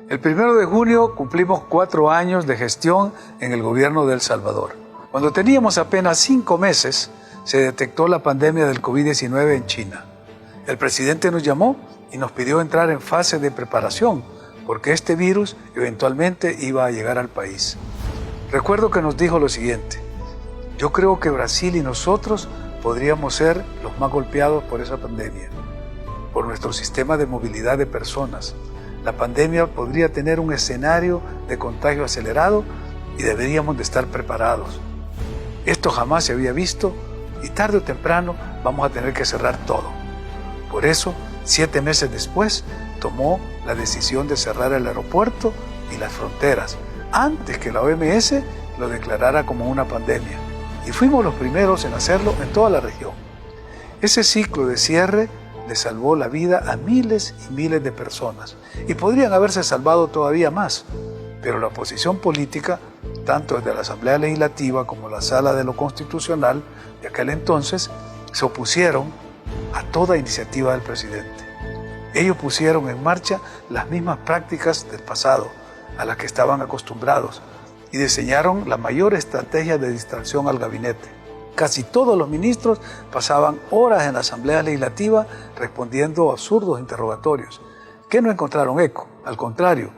El 1 de junio cumplimos 4 años de gestión en el gobierno de El Salvador. Cuando teníamos apenas 5 meses, se detectó la pandemia del COVID-19 en China. El presidente nos llamó y nos pidió entrar en fase de preparación, porque este virus eventualmente iba a llegar al país. Recuerdo que nos dijo lo siguiente: yo creo que Brasil y nosotros podríamos ser los más golpeados por esa pandemia, por nuestro sistema de movilidad de personas. La pandemia podría tener un escenario de contagio acelerado y deberíamos de estar preparados. Esto jamás se había visto y tarde o temprano vamos a tener que cerrar todo. Por eso, 7 meses después, tomó la decisión de cerrar el aeropuerto y las fronteras, antes que la OMS lo declarara como una pandemia. Y fuimos los primeros en hacerlo en toda la región. Ese ciclo de cierre le salvó la vida a miles y miles de personas, y podrían haberse salvado todavía más, pero la oposición política, tanto desde la Asamblea Legislativa como la Sala de lo Constitucional de aquel entonces, se opusieron a toda iniciativa del presidente. Ellos pusieron en marcha las mismas prácticas del pasado, a las que estaban acostumbrados, y diseñaron la mayor estrategia de distracción al gabinete. Casi todos los ministros pasaban horas en la Asamblea Legislativa respondiendo a absurdos interrogatorios, que no encontraron eco. Al contrario,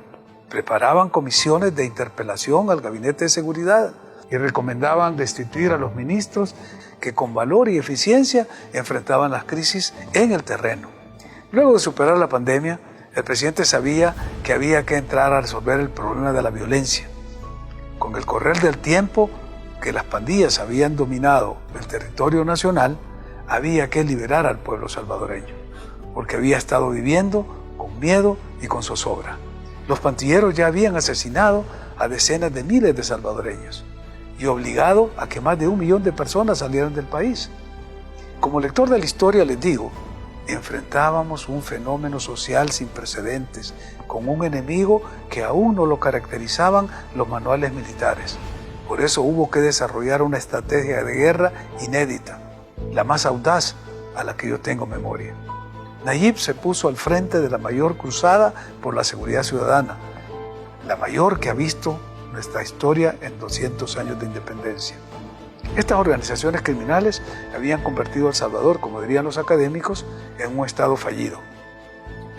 preparaban comisiones de interpelación al Gabinete de Seguridad y recomendaban destituir a los ministros que con valor y eficiencia enfrentaban las crisis en el terreno. Luego de superar la pandemia, el presidente sabía que había que entrar a resolver el problema de la violencia. Con el correr del tiempo, que las pandillas habían dominado el territorio nacional, había que liberar al pueblo salvadoreño, porque había estado viviendo con miedo y con zozobra. Los pandilleros ya habían asesinado a decenas de miles de salvadoreños y obligado a que más de 1 millón de personas salieran del país. Como lector de la historia les digo, enfrentábamos un fenómeno social sin precedentes, con un enemigo que aún no lo caracterizaban los manuales militares. Por eso hubo que desarrollar una estrategia de guerra inédita, la más audaz a la que yo tengo memoria. Nayib se puso al frente de la mayor cruzada por la seguridad ciudadana, la mayor que ha visto nuestra historia en 200 años de independencia. Estas organizaciones criminales habían convertido a El Salvador, como dirían los académicos, en un estado fallido.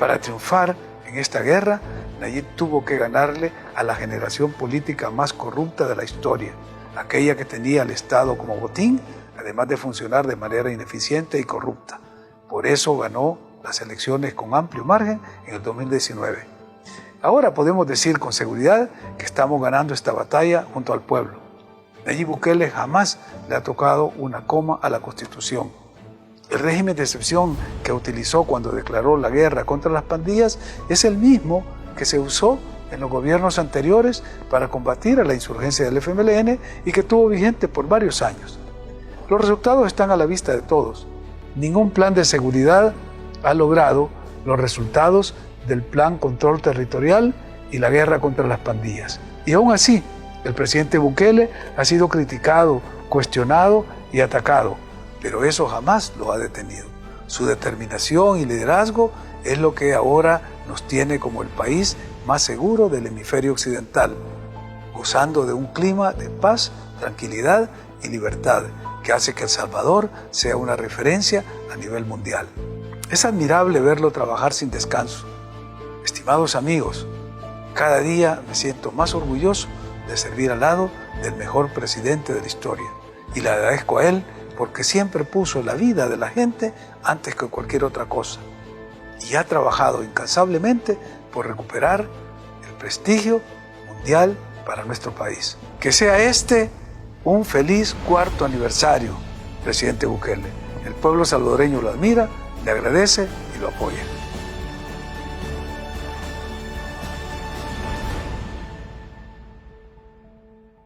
Para triunfar en esta guerra, Nayib tuvo que ganarle a la generación política más corrupta de la historia, aquella que tenía al Estado como botín, además de funcionar de manera ineficiente y corrupta. Por eso ganó las elecciones con amplio margen en el 2019. Ahora podemos decir con seguridad que estamos ganando esta batalla junto al pueblo. Nayib Bukele jamás le ha tocado una coma a la Constitución. El régimen de excepción que utilizó cuando declaró la guerra contra las pandillas es el mismo que se usó en los gobiernos anteriores para combatir a la insurgencia del FMLN y que estuvo vigente por varios años. Los resultados están a la vista de todos. Ningún plan de seguridad ha logrado los resultados del Plan Control Territorial y la guerra contra las pandillas. Y aún así, el presidente Bukele ha sido criticado, cuestionado y atacado, pero eso jamás lo ha detenido. Su determinación y liderazgo es lo que ahora nos tiene como el país más seguro del hemisferio occidental, gozando de un clima de paz, tranquilidad y libertad que hace que El Salvador sea una referencia a nivel mundial. Es admirable verlo trabajar sin descanso. Estimados amigos, cada día me siento más orgulloso de servir al lado del mejor presidente de la historia y le agradezco a él porque siempre puso la vida de la gente antes que cualquier otra cosa y ha trabajado incansablemente por recuperar el prestigio mundial para nuestro país. Que sea este un feliz 4º aniversario, presidente Bukele. El pueblo salvadoreño lo admira, le agradece y lo apoya.